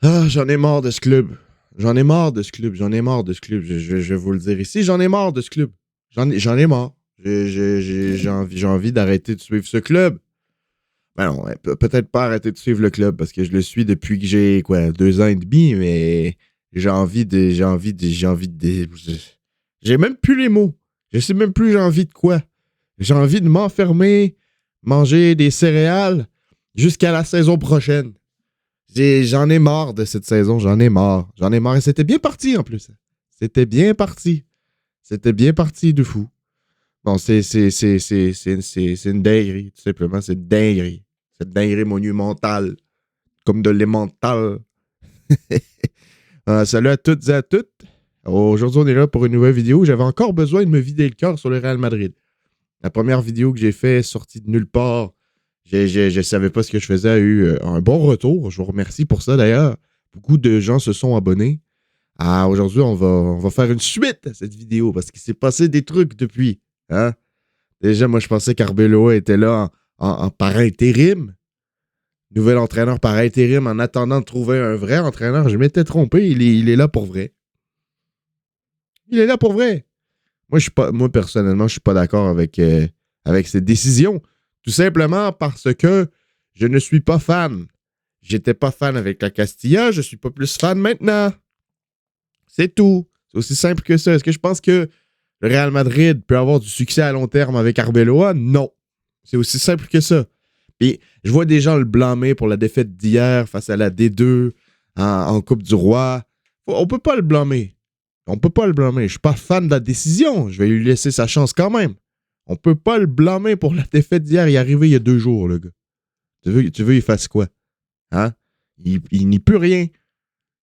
Ah, j'en ai marre de ce club. J'en ai marre de ce club. J'en ai marre de ce club. Je vais vous le dire ici. J'en ai marre de ce club. J'en ai marre. J'ai envie d'arrêter de suivre ce club. Ben non, ouais, peut-être pas arrêter de suivre le club parce que je le suis depuis que j'ai, quoi, 2 ans et demi, mais j'ai même plus les mots. Je sais même plus j'ai envie de quoi. J'ai envie de m'enfermer, manger des céréales jusqu'à la saison prochaine. J'en ai marre de cette saison, j'en ai marre. J'en ai marre. Et c'était bien parti en plus. C'était bien parti. C'était bien parti de fou. Bon, c'est une dinguerie, tout simplement. C'est une dinguerie. C'est une dinguerie monumentale. Comme de l'émental. Salut à toutes et à toutes. Aujourd'hui, on est là pour une nouvelle vidéo. J'avais encore besoin de me vider le cœur sur le Real Madrid. La première vidéo que j'ai faite, sortie de nulle part, je savais pas ce que je faisais, a eu un bon retour. Je vous remercie pour ça d'ailleurs. Beaucoup de gens se sont abonnés. Aujourd'hui, on va faire une suite à cette vidéo parce qu'il s'est passé des trucs depuis. Hein? Déjà, moi, je pensais qu'Arbeloa était là par intérim. Nouvel entraîneur par intérim en attendant de trouver un vrai entraîneur. Je m'étais trompé. Il est là pour vrai. Il est là pour vrai. Moi personnellement, je suis pas d'accord avec cette décision. Tout simplement parce que je ne suis pas fan. J'étais pas fan avec la Castilla, je suis pas plus fan maintenant. C'est tout. C'est aussi simple que ça. Est-ce que je pense que le Real Madrid peut avoir du succès à long terme avec Arbeloa? Non. C'est aussi simple que ça. Puis je vois des gens le blâmer pour la défaite d'hier face à la D2 en Coupe du Roi. On peut pas le blâmer. On peut pas le blâmer. Je suis pas fan de la décision. Je vais lui laisser sa chance quand même. On peut pas le blâmer pour la défaite d'hier. Il est arrivé il y a 2 jours, le gars. Tu veux il fasse quoi? Hein? Il n'y peut rien.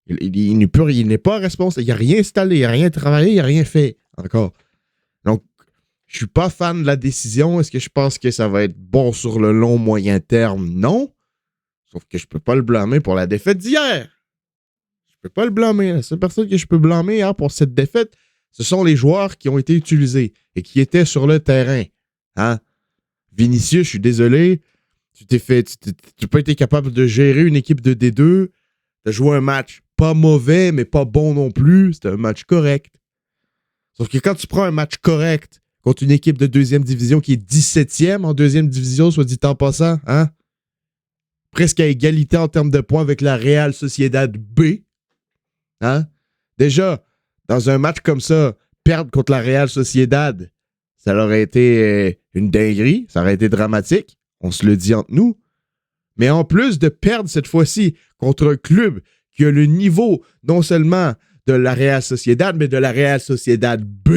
Il n'y peut rien. Il n'est pas responsable. Il n'a rien installé. Il n'a rien travaillé. Il n'a rien fait encore. Donc, je suis pas fan de la décision. Est-ce que je pense que ça va être bon sur le long, moyen terme? Non. Sauf que je peux pas le blâmer pour la défaite d'hier. Je peux pas le blâmer. La seule personne que je peux blâmer pour cette défaite, ce sont les joueurs qui ont été utilisés et qui étaient sur le terrain. Hein? Vinicius, je suis désolé. Tu n'as pas été capable de gérer une équipe de D2. Tu as joué un match pas mauvais, mais pas bon non plus. C'était un match correct. Sauf que quand tu prends un match correct contre une équipe de deuxième division qui est 17e en deuxième division, soit dit en passant, hein? Presque à égalité en termes de points avec la Real Sociedad B. Hein? Déjà, dans un match comme ça, perdre contre la Real Sociedad, ça aurait été une dinguerie, ça aurait été dramatique, on se le dit entre nous. Mais en plus de perdre cette fois-ci contre un club qui a le niveau non seulement de la Real Sociedad, mais de la Real Sociedad B,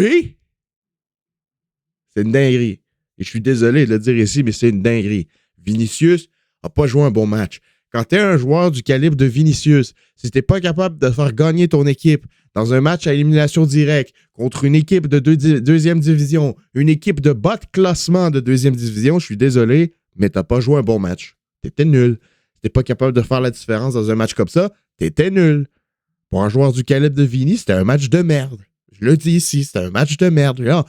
c'est une dinguerie. Et je suis désolé de le dire ici, mais c'est une dinguerie. Vinicius n'a pas joué un bon match. Quand tu es un joueur du calibre de Vinicius, si tu n'es pas capable de faire gagner ton équipe dans un match à élimination directe contre une équipe de deuxième division, une équipe de bas de classement de deuxième division, je suis désolé, mais tu n'as pas joué un bon match. Tu étais nul. Si tu n'es pas capable de faire la différence dans un match comme ça, tu étais nul. Pour un joueur du calibre de Vini, c'était un match de merde. Je le dis ici, c'était un match de merde. Là,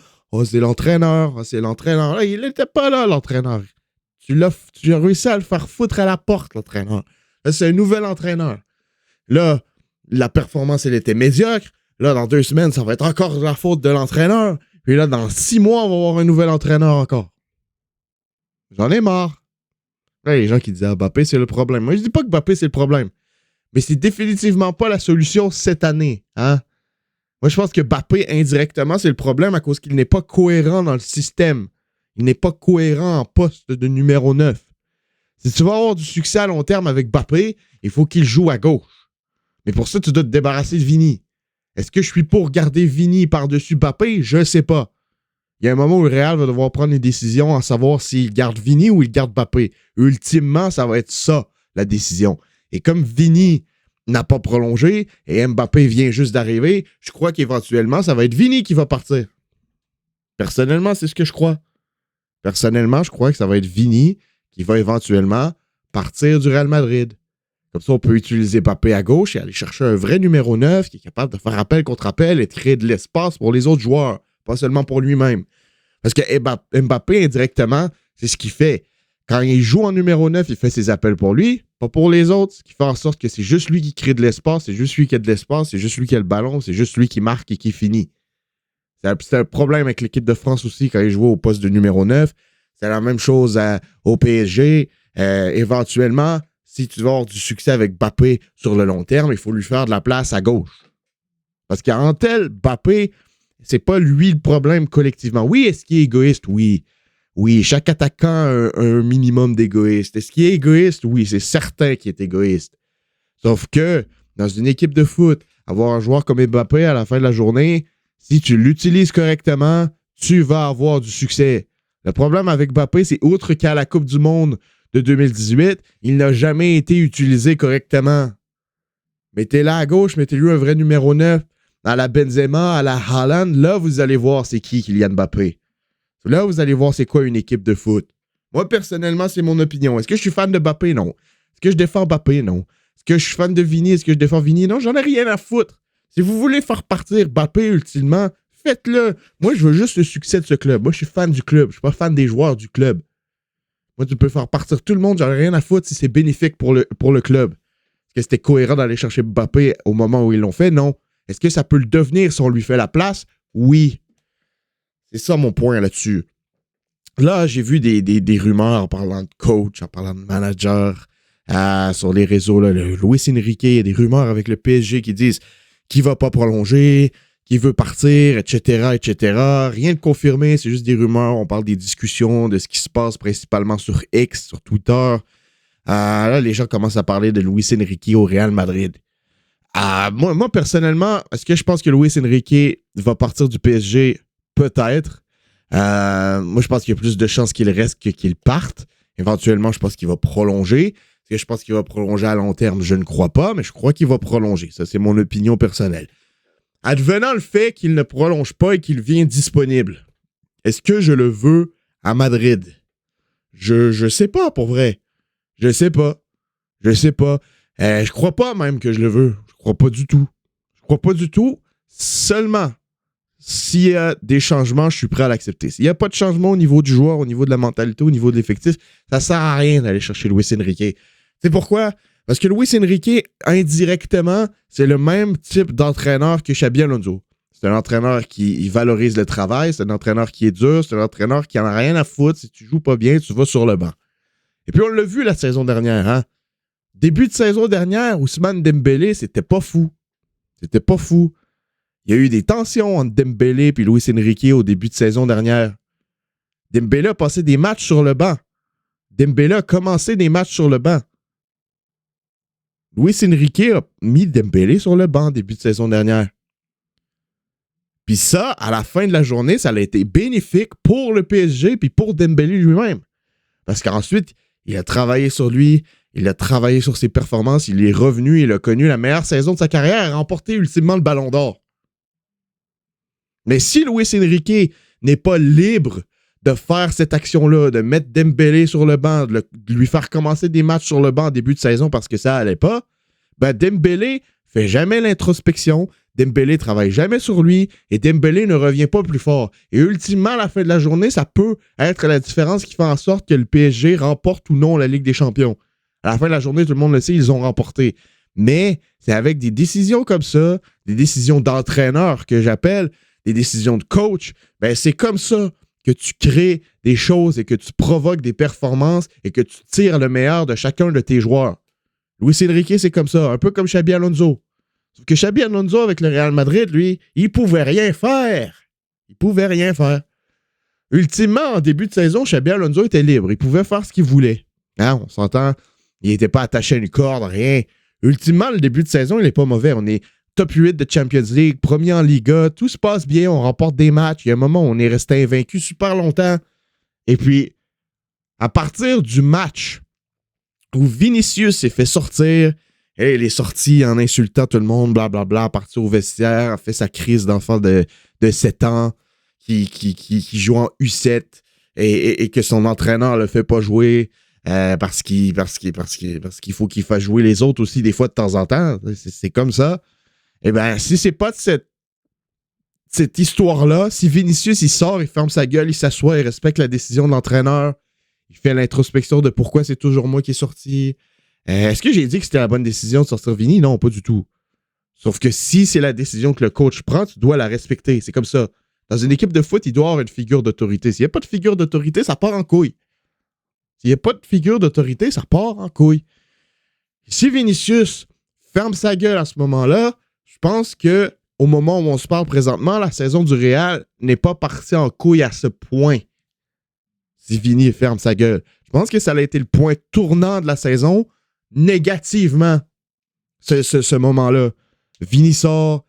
c'est l'entraîneur. C'est l'entraîneur. Là, il n'était pas là, l'entraîneur. Tu as réussi à le faire foutre à la porte, l'entraîneur. Là, c'est un nouvel entraîneur. Là, la performance, elle était médiocre. Là, dans 2 semaines, ça va être encore la faute de l'entraîneur. Puis là, dans 6 mois, on va avoir un nouvel entraîneur encore. J'en ai marre. Là, les gens qui disaient Mbappé, c'est le problème. Moi, je dis pas que Mbappé, c'est le problème. Mais c'est définitivement pas la solution cette année. Hein? Moi, je pense que Mbappé, indirectement, c'est le problème à cause qu'il n'est pas cohérent dans le système. Il n'est pas cohérent en poste de numéro 9. Si tu veux avoir du succès à long terme avec Mbappé, il faut qu'il joue à gauche. Mais pour ça, tu dois te débarrasser de Vini. Est-ce que je suis pour garder Vini par-dessus Mbappé? Je ne sais pas. Il y a un moment où le Real va devoir prendre une décision à savoir s'il garde Vini ou il garde Mbappé. Ultimement, ça va être ça, la décision. Et comme Vini n'a pas prolongé et Mbappé vient juste d'arriver, je crois qu'éventuellement, ça va être Vini qui va partir. Personnellement, c'est ce que je crois. Personnellement, je crois que ça va être Vini qui va éventuellement partir du Real Madrid. Comme ça, on peut utiliser Mbappé à gauche et aller chercher un vrai numéro 9 qui est capable de faire appel contre appel et de créer de l'espace pour les autres joueurs, pas seulement pour lui-même. Parce que Mbappé, indirectement, c'est ce qu'il fait. Quand il joue en numéro 9, il fait ses appels pour lui. pas pour les autres, ce qui fait en sorte que c'est juste lui qui crée de l'espace, c'est juste lui qui a de l'espace, c'est juste lui qui a le ballon, c'est juste lui qui marque et qui finit. C'est un problème avec l'équipe de France aussi quand il jouait au poste de numéro 9. C'est la même chose au PSG. Éventuellement, si tu veux avoir du succès avec Mbappé sur le long terme, il faut lui faire de la place à gauche. Parce qu'en tel, Mbappé, c'est pas lui le problème collectivement. Oui, est-ce qu'il est égoïste? Oui. Oui, chaque attaquant a un minimum d'égoïste. Est-ce qu'il est égoïste? Oui, c'est certain qu'il est égoïste. Sauf que, dans une équipe de foot, avoir un joueur comme Mbappé à la fin de la journée, si tu l'utilises correctement, tu vas avoir du succès. Le problème avec Mbappé, c'est outre qu'à la Coupe du Monde de 2018, il n'a jamais été utilisé correctement. Mettez-la à gauche, mettez-lui un vrai numéro 9, à la Benzema, à la Haaland. Là, vous allez voir c'est qui Kylian Mbappé. Là, vous allez voir c'est quoi une équipe de foot. Moi, personnellement, c'est mon opinion. Est-ce que je suis fan de Mbappé? Non. Est-ce que je défends Mbappé? Non. Est-ce que je suis fan de Vini? Est-ce que je défends Vini? Non, j'en ai rien à foutre. Si vous voulez faire partir Mbappé ultimement, faites-le. Moi, je veux juste le succès de ce club. Moi, je suis fan du club. Je suis pas fan des joueurs du club. Moi, tu peux faire partir tout le monde. J'en ai rien à foutre si c'est bénéfique pour le club. Est-ce que c'était cohérent d'aller chercher Mbappé au moment où ils l'ont fait? Non. Est-ce que ça peut le devenir si on lui fait la place? Oui. C'est ça mon point là-dessus. Là, j'ai vu des rumeurs en parlant de coach, en parlant de manager sur les réseaux. Là, Luis Enrique, il y a des rumeurs avec le PSG qui disent qu'il ne va pas prolonger, qu'il veut partir, etc., etc. Rien de confirmé, c'est juste des rumeurs. On parle des discussions, de ce qui se passe principalement sur X, sur Twitter. Là, les gens commencent à parler de Luis Enrique au Real Madrid. Moi, personnellement, est-ce que je pense que Luis Enrique va partir du PSG? Peut-être. Moi, je pense qu'il y a plus de chances qu'il reste que qu'il parte. Éventuellement, je pense qu'il va prolonger. Est-ce que je pense qu'il va prolonger à long terme? Je ne crois pas, mais je crois qu'il va prolonger. Ça, c'est mon opinion personnelle. Advenant le fait qu'il ne prolonge pas et qu'il vient disponible, est-ce que je le veux à Madrid? Je sais pas, pour vrai. Je sais pas. Je crois pas même que je le veux. Je crois pas du tout. Seulement, s'il y a des changements, je suis prêt à l'accepter. S'il n'y a pas de changement au niveau du joueur, au niveau de la mentalité, au niveau de l'effectif, ça sert à rien d'aller chercher Luis Enrique. C'est pourquoi? Parce que Luis Enrique, indirectement, c'est le même type d'entraîneur que Xabi Alonso. C'est un entraîneur qui valorise le travail, c'est un entraîneur qui est dur, c'est un entraîneur qui en a rien à foutre. Si tu joues pas bien, tu vas sur le banc. Et puis on l'a vu la saison dernière, hein? Début de saison dernière, Ousmane Dembélé, c'était pas fou. Il y a eu des tensions entre Dembélé et Luis Enrique au début de saison dernière. Dembélé a passé des matchs sur le banc. Dembélé a commencé des matchs sur le banc. Luis Enrique a mis Dembélé sur le banc début de saison dernière. Puis ça, à la fin de la journée, ça a été bénéfique pour le PSG puis pour Dembélé lui-même. Parce qu'ensuite, il a travaillé sur lui, il a travaillé sur ses performances, il est revenu, il a connu la meilleure saison de sa carrière et a remporté ultimement le Ballon d'Or. Mais si Luis Enrique n'est pas libre de faire cette action-là, de mettre Dembélé sur le banc, de lui faire commencer des matchs sur le banc en début de saison parce que ça allait pas, ben Dembélé fait jamais l'introspection, Dembélé travaille jamais sur lui et Dembélé ne revient pas plus fort. Et ultimement, à la fin de la journée, ça peut être la différence qui fait en sorte que le PSG remporte ou non la Ligue des Champions. À la fin de la journée, tout le monde le sait, ils ont remporté. Mais c'est avec des décisions comme ça, des décisions d'entraîneur que j'appelle, des décisions de coach, ben c'est comme ça que tu crées des choses et que tu provoques des performances et que tu tires le meilleur de chacun de tes joueurs. Luis Enrique, c'est comme ça, un peu comme Xabi Alonso. Sauf que Xabi Alonso, avec le Real Madrid, lui, il pouvait rien faire. Ultimement, en début de saison, Xabi Alonso était libre. Il pouvait faire ce qu'il voulait. Hein, on s'entend, il n'était pas attaché à une corde, rien. Ultimement, le début de saison, il n'est pas mauvais. On est top 8 de Champions League, premier en Liga, tout se passe bien, on remporte des matchs. Il y a un moment où on est resté invaincu super longtemps. Et puis, à partir du match où Vinicius s'est fait sortir, et il est sorti en insultant tout le monde, blablabla, parti au vestiaire, a fait sa crise d'enfant de 7 ans qui joue en U7 et que son entraîneur ne le fait pas jouer parce qu'il faut qu'il fasse jouer les autres aussi des fois de temps en temps. C'est comme ça. Eh bien, si c'est pas de cette histoire-là, si Vinicius, il sort, il ferme sa gueule, il s'assoit, il respecte la décision de l'entraîneur, il fait l'introspection de pourquoi c'est toujours moi qui est sorti, Est-ce que j'ai dit que c'était la bonne décision de sortir Vini? Non, pas du tout. Sauf que si c'est la décision que le coach prend, tu dois la respecter. C'est comme ça. Dans une équipe de foot, il doit y avoir une figure d'autorité. S'il n'y a pas de figure d'autorité, ça part en couille. S'il n'y a pas de figure d'autorité, ça part en couille. Si Vinicius ferme sa gueule à ce moment-là, je pense que au moment où on se parle présentement, la saison du Real n'est pas partie en couille à ce point. Si Vini ferme sa gueule. Je pense que ça a été le point tournant de la saison négativement, ce moment-là. Vini sort,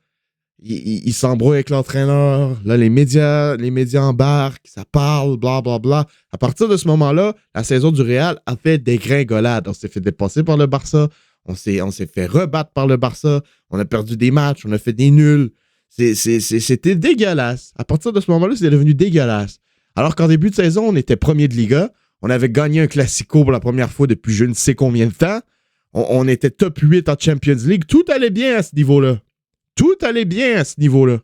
il s'embrouille avec l'entraîneur, là, les médias embarquent, ça parle, blablabla. À partir de ce moment-là, la saison du Real a fait des gringolades. On s'est fait dépasser par le Barça, on s'est fait rebattre par le Barça, on a perdu des matchs, on a fait des nuls. C'était dégueulasse. À partir de ce moment-là, c'était devenu dégueulasse. Alors qu'en début de saison, on était premier de Liga, on avait gagné un Classico pour la première fois depuis je ne sais combien de temps, on était top 8 en Champions League, tout allait bien à ce niveau-là. Tout allait bien à ce niveau-là.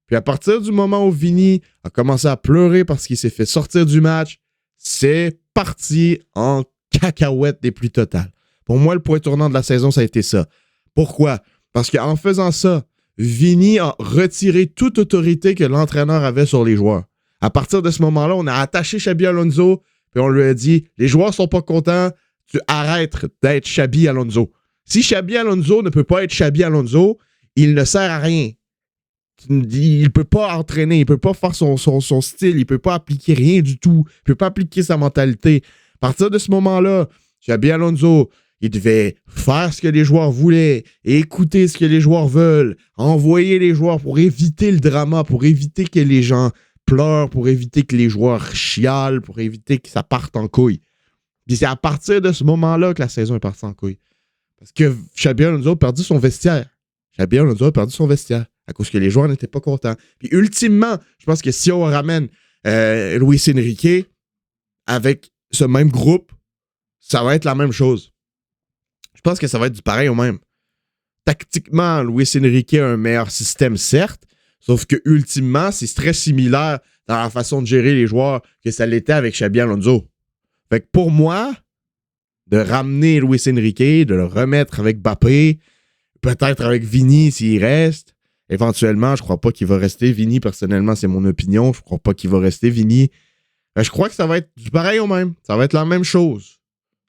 Puis à partir du moment où Vini a commencé à pleurer parce qu'il s'est fait sortir du match, c'est parti en cacahuète des plus totales. Pour moi, le point tournant de la saison, ça a été ça. Pourquoi? Parce qu'en faisant ça, Vini a retiré toute autorité que l'entraîneur avait sur les joueurs. À partir de ce moment-là, on a attaché Xabi Alonso, puis on lui a dit, les joueurs sont pas contents, tu arrêtes d'être Xabi Alonso. Si Xabi Alonso ne peut pas être Xabi Alonso, il ne sert à rien. Il ne peut pas entraîner, il ne peut pas faire son style, il ne peut pas appliquer rien du tout, il ne peut pas appliquer sa mentalité. À partir de ce moment-là, Xabi Alonso, il devait faire ce que les joueurs voulaient, écouter ce que les joueurs veulent, envoyer les joueurs pour éviter le drama, pour éviter que les gens pleurent, pour éviter que les joueurs chialent, pour éviter que ça parte en couille. Puis c'est à partir de ce moment-là que la saison est partie en couille. Parce que Xabi Alonso a perdu son vestiaire. Xabi Alonso a perdu son vestiaire à cause que les joueurs n'étaient pas contents. Puis ultimement, je pense que si on ramène Luis Enrique avec ce même groupe, ça va être la même chose. Je pense que ça va être du pareil au même. Tactiquement, Luis Enrique a un meilleur système, certes, sauf que ultimement, c'est très similaire dans la façon de gérer les joueurs que ça l'était avec Xabi Alonso. Fait que pour moi, de ramener Luis Enrique, de le remettre avec Mbappé, peut-être avec Vini s'il reste. Éventuellement, je crois pas qu'il va rester. Vini, personnellement, c'est mon opinion. Je crois pas qu'il va rester, Vini. Je crois que ça va être du pareil au même. Ça va être la même chose.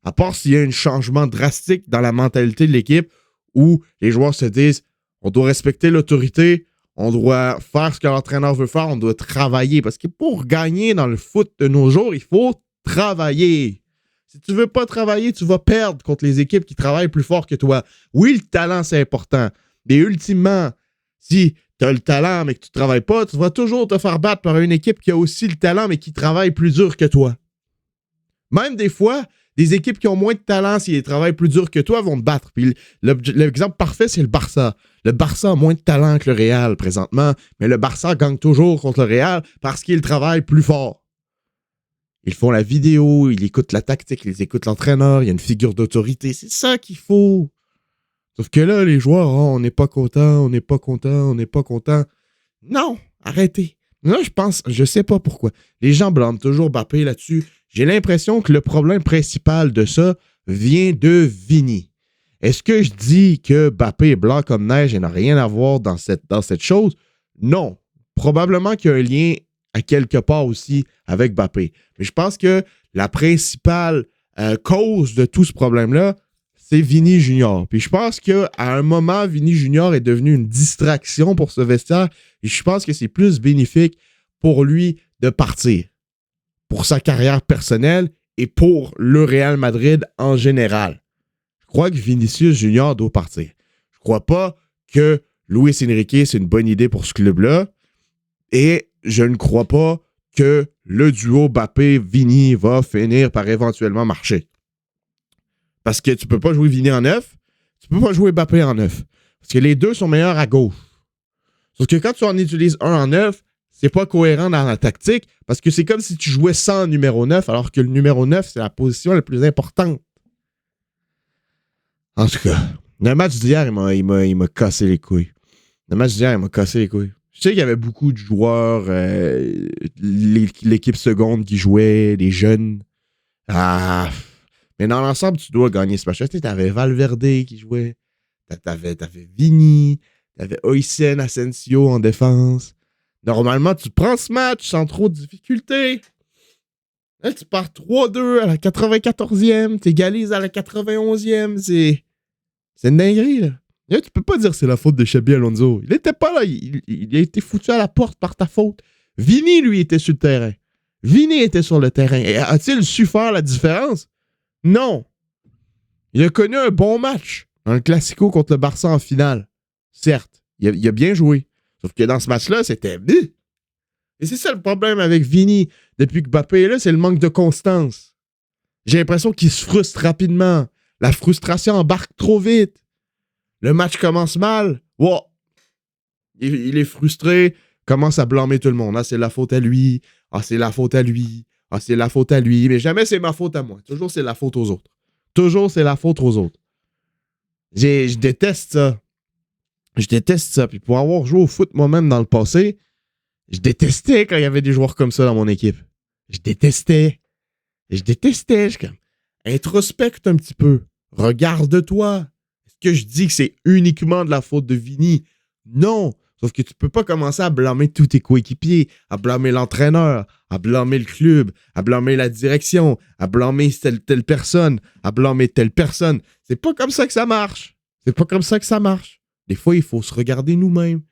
À part s'il y a un changement drastique dans la mentalité de l'équipe où les joueurs se disent on doit respecter l'autorité, on doit faire ce que l'entraîneur veut faire, on doit travailler. Parce que pour gagner dans le foot de nos jours, il faut travailler. Si tu veux pas travailler, tu vas perdre contre les équipes qui travaillent plus fort que toi. Oui, le talent, c'est important. Mais ultimement, si tu as le talent mais que tu ne travailles pas, tu vas toujours te faire battre par une équipe qui a aussi le talent mais qui travaille plus dur que toi. Même des fois, des équipes qui ont moins de talent, si elles travaillent plus dur que toi, vont te battre. Puis l'exemple parfait, c'est le Barça. Le Barça a moins de talent que le Real présentement, mais le Barça gagne toujours contre le Real parce qu'il travaille plus fort. Ils font la vidéo, ils écoutent la tactique, ils écoutent l'entraîneur, il y a une figure d'autorité. C'est ça qu'il faut. Sauf que là, les joueurs, on n'est pas content, on n'est pas content, on n'est pas content. Non, arrêtez. Là, je sais pas pourquoi. Les gens blâment toujours Mbappé là-dessus. J'ai l'impression que le problème principal de ça vient de Vini. Est-ce que je dis que Mbappé est blanc comme neige et n'a rien à voir dans cette chose? Non. Probablement qu'il y a un lien à quelque part aussi avec Mbappé. Mais je pense que la principale cause de tout ce problème-là, c'est Vini Junior. Puis je pense qu'à un moment, Vini Junior est devenu une distraction pour ce vestiaire et je pense que c'est plus bénéfique pour lui de partir, pour sa carrière personnelle et pour le Real Madrid en général. Je crois que Vinicius Junior doit partir. Je crois pas que Luis Enrique, c'est une bonne idée pour ce club-là. Et je ne crois pas que le duo Mbappé-Vini va finir par éventuellement marcher. Parce que tu peux pas jouer Vini en neuf, tu peux pas jouer Mbappé en neuf. Parce que les deux sont meilleurs à gauche. Sauf que quand tu en utilises un en neuf, c'est pas cohérent dans la tactique parce que c'est comme si tu jouais sans numéro 9 alors que le numéro 9, c'est la position la plus importante. En tout cas, le match d'hier, il m'a cassé les couilles. Le match d'hier, il m'a cassé les couilles. Je sais qu'il y avait beaucoup de joueurs, l'équipe seconde qui jouait, les jeunes. Mais Mais dans l'ensemble, tu dois gagner ce match-là. Tu avais Valverde qui jouait. T'avais Vini. T'avais Oysen, Asensio en défense. Normalement, tu prends ce match sans trop de difficultés. Là, tu pars 3-2 à la 94e. Tu égalises à la 91e. C'est une dinguerie, là. Là, tu peux pas dire que c'est la faute de Xabi Alonso. Il était pas là. Il a été foutu à la porte par ta faute. Vini, lui, était sur le terrain. Vini était sur le terrain. Et a-t-il su faire la différence? Non. Il a connu un bon match dans le Classico contre le Barça en finale. Certes, il a bien joué. Sauf que dans ce match-là, c'était... Et c'est ça le problème avec Vini. Depuis que Mbappé est là, c'est le manque de constance. J'ai l'impression qu'il se frustre rapidement. La frustration embarque trop vite. Le match commence mal. Wow. Il est frustré, commence à blâmer tout le monde. Ah, c'est la faute à lui. Ah, c'est la faute à lui. Ah, c'est la faute à lui. Mais jamais c'est ma faute à moi. Toujours, c'est la faute aux autres. Toujours, c'est la faute aux autres. Je déteste ça. Je déteste ça. Puis pour avoir joué au foot moi-même dans le passé, je détestais quand il y avait des joueurs comme ça dans mon équipe. Je détestais. Je comme, introspecte un petit peu. Regarde-toi. Est-ce que je dis que c'est uniquement de la faute de Vini? Non. Sauf que tu peux pas commencer à blâmer tous tes coéquipiers, à blâmer l'entraîneur, à blâmer le club, à blâmer la direction, à blâmer telle personne, à blâmer telle personne. C'est pas comme ça que ça marche. C'est pas comme ça que ça marche. Des fois, il faut se regarder nous-mêmes.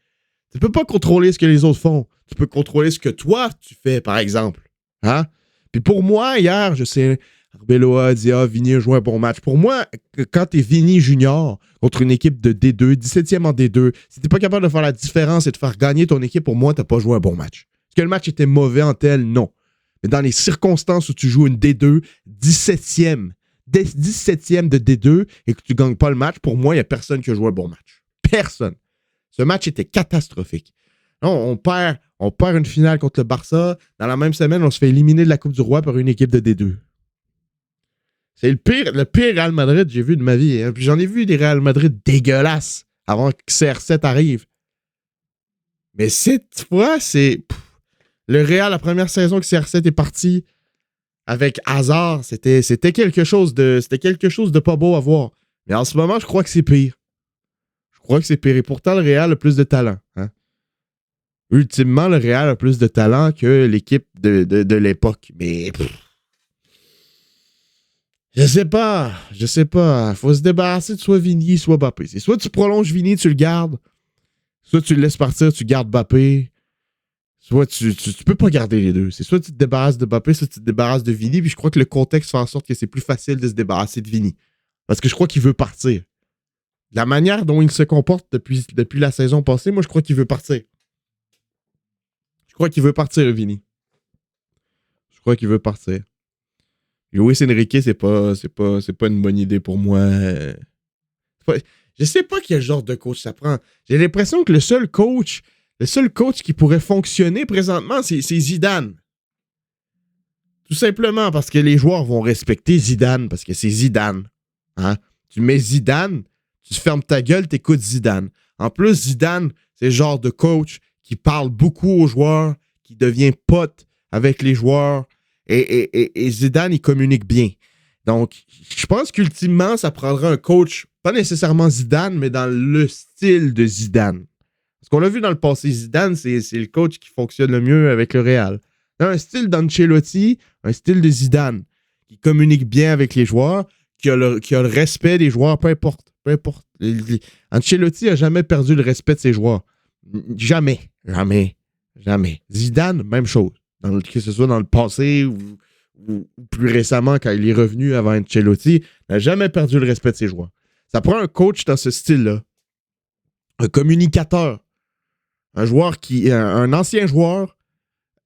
Tu peux pas contrôler ce que les autres font. Tu peux contrôler ce que toi, tu fais, par exemple. Hein? Puis pour moi, hier, je sais, Arbeloa a dit « Ah, Vini a joué un bon match. » Pour moi, quand t'es Vini Junior contre une équipe de D2, 17e en D2, si t'es pas capable de faire la différence et de faire gagner ton équipe, pour moi, t'as pas joué un bon match. Est-ce que le match était mauvais en tel? Non. Mais dans les circonstances où tu joues une D2, 17e de D2 et que tu gagnes pas le match, pour moi, il n'y a personne qui a joué un bon match. Personne. Ce match était catastrophique. Non, on perd une finale contre le Barça. Dans la même semaine, on se fait éliminer de la Coupe du Roi par une équipe de D2. C'est le pire Real Madrid que j'ai vu de ma vie. Hein. Puis j'en ai vu des Real Madrid dégueulasses avant que CR7 arrive. Mais cette fois, c'est... Le Real, la première saison que CR7 est parti avec Hazard, c'était quelque chose de pas beau à voir. Mais en ce moment, je crois que c'est pire. Et pourtant, le Real a plus de talent. Hein? Ultimement, le Real a plus de talent que l'équipe de l'époque. Mais... Je sais pas. Faut se débarrasser de soit Vini, soit Mbappé. C'est soit tu prolonges Vini, tu le gardes. Soit tu le laisses partir, tu gardes Mbappé. Soit tu peux pas garder les deux. C'est soit tu te débarrasses de Mbappé, soit tu te débarrasses de Vini. Puis je crois que le contexte fait en sorte que c'est plus facile de se débarrasser de Vini. Parce que je crois qu'il veut partir. La manière dont il se comporte depuis la saison passée, moi, je crois qu'il veut partir. Je crois qu'il veut partir, Vini. Je crois qu'il veut partir. Luis Enrique, c'est pas une bonne idée pour moi. Je sais pas quel genre de coach ça prend. J'ai l'impression que le seul coach qui pourrait fonctionner présentement, c'est Zidane. Tout simplement parce que les joueurs vont respecter Zidane, parce que c'est Zidane. Hein? Tu mets Zidane, tu fermes ta gueule, t'écoutes Zidane. En plus, Zidane, c'est le genre de coach qui parle beaucoup aux joueurs, qui devient pote avec les joueurs. Et Zidane, il communique bien. Donc, je pense qu'ultimement, ça prendra un coach, pas nécessairement Zidane, mais dans le style de Zidane. Parce qu'on l'a vu dans le passé, Zidane, c'est le coach qui fonctionne le mieux avec le Real. Un style d'Ancelotti, un style de Zidane, qui communique bien avec les joueurs, qui a le respect des joueurs, peu importe. Ancelotti n'a jamais perdu le respect de ses joueurs. Jamais. Zidane, même chose. Que ce soit dans le passé ou plus récemment quand il est revenu avant Ancelotti, n'a jamais perdu le respect de ses joueurs. Ça prend un coach dans ce style-là. Un communicateur. Un ancien joueur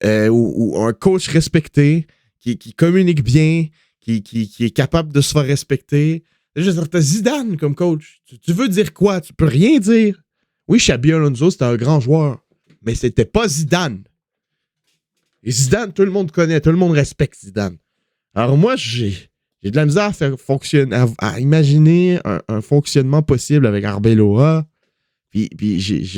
ou un coach respecté qui communique bien, qui est capable de se faire respecter. Je veux dire, t'as Zidane comme coach. Tu veux dire quoi? Tu peux rien dire. Oui, Xabi Alonso, c'était un grand joueur, mais c'était pas Zidane. Et Zidane, tout le monde connaît, tout le monde respecte Zidane. Alors moi, j'ai de la misère à faire fonctionner, à imaginer un fonctionnement possible avec Arbeloa. Puis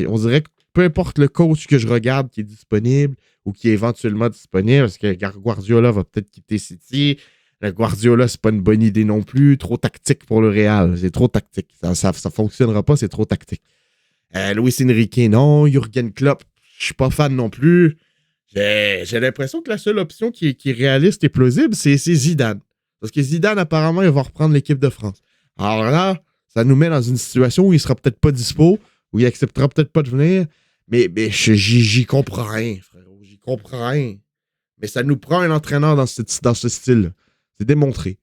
on dirait que peu importe le coach que je regarde qui est disponible ou qui est éventuellement disponible, parce que Guardiola va peut-être quitter City, Le Guardiola, c'est pas une bonne idée non plus. Trop tactique pour le Real. C'est trop tactique. Ça fonctionnera pas, c'est trop tactique. Luis Enrique, non. Jürgen Klopp, je suis pas fan non plus. J'ai l'impression que la seule option qui est réaliste et plausible, c'est Zidane. Parce que Zidane, apparemment, il va reprendre l'équipe de France. Alors là, ça nous met dans une situation où il sera peut-être pas dispo, où il acceptera peut-être pas de venir. Mais j'y comprends rien, frérot. J'y comprends rien. Mais ça nous prend un entraîneur dans ce style-là. C'est démontré.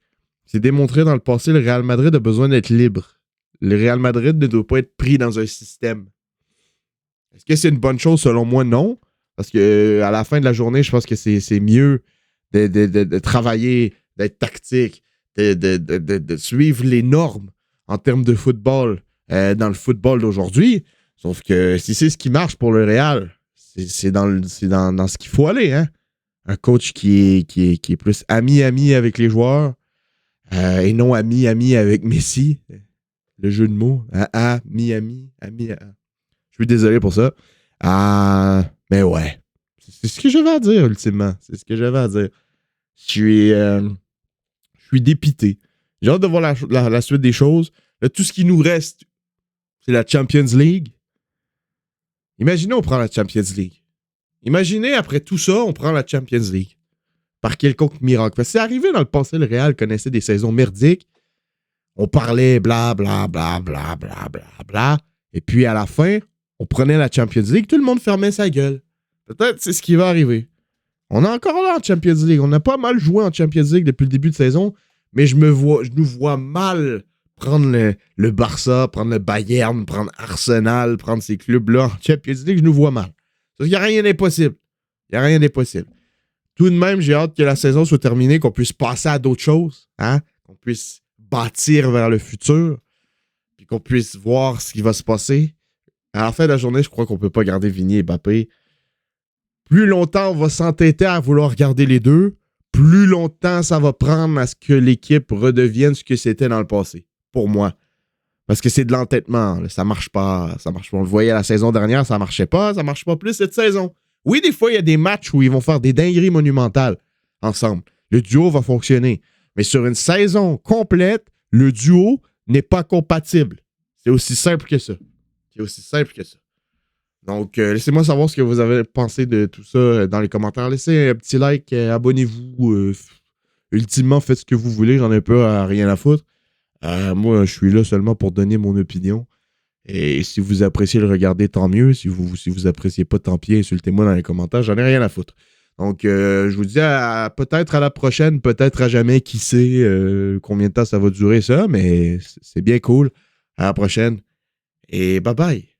C'est démontré dans le passé, le Real Madrid a besoin d'être libre. Le Real Madrid ne doit pas être pris dans un système. Est-ce que c'est une bonne chose? Selon moi, non. Parce que à la fin de la journée, je pense que c'est mieux de travailler, d'être tactique, de suivre les normes en termes de football dans le football d'aujourd'hui. Sauf que si c'est ce qui marche pour le Real, c'est dans ce qu'il faut aller. Hein? Un coach qui est plus ami avec les joueurs et non ami avec Messi. Le jeu de mots. Ami. Je suis désolé pour ça. Mais ouais. C'est ce que j'avais à dire, ultimement. C'est ce que j'avais à dire. Je suis dépité. J'ai hâte de voir la suite des choses. Là, tout ce qui nous reste, c'est la Champions League. Imaginez, on prend la Champions League. Imaginez, après tout ça, on prend la Champions League. Par quelconque miracle. Parce que c'est arrivé dans le passé, le Real connaissait des saisons merdiques. On parlait bla bla bla bla bla bla bla. Et puis à la fin, on prenait la Champions League, tout le monde fermait sa gueule. Peut-être c'est ce qui va arriver. On est encore là en Champions League. On a pas mal joué en Champions League depuis le début de saison, mais je nous vois mal prendre le Barça, prendre le Bayern, prendre Arsenal, prendre ces clubs-là en Champions League, je nous vois mal. Parce qu'il n'y a rien d'impossible. Il n'y a rien d'impossible. Tout de même, j'ai hâte que la saison soit terminée, qu'on puisse passer à d'autres choses, hein? Qu'on puisse bâtir vers le futur, puis qu'on puisse voir ce qui va se passer. À la fin de la journée, je crois qu'on ne peut pas garder Vini et Mbappé. Plus longtemps on va s'entêter à vouloir garder les deux, plus longtemps ça va prendre à ce que l'équipe redevienne ce que c'était dans le passé, pour moi. Parce que c'est de l'entêtement, là. Ça marche pas. On le voyait la saison dernière, ça marchait pas, ça marche pas plus cette saison. Oui, des fois, il y a des matchs où ils vont faire des dingueries monumentales ensemble. Le duo va fonctionner. Mais sur une saison complète, le duo n'est pas compatible. C'est aussi simple que ça. Donc, laissez-moi savoir ce que vous avez pensé de tout ça dans les commentaires. Laissez un petit like, abonnez-vous. Ultimement, faites ce que vous voulez. J'en ai pas rien à foutre. Moi, je suis là seulement pour donner mon opinion. Et si vous appréciez le regarder, tant mieux. Si vous appréciez pas, tant pis, insultez-moi dans les commentaires. J'en ai rien à foutre. Donc, je vous dis peut-être à la prochaine, peut-être à jamais. Qui sait combien de temps ça va durer ça. Mais c'est bien cool. À la prochaine. Et bye bye.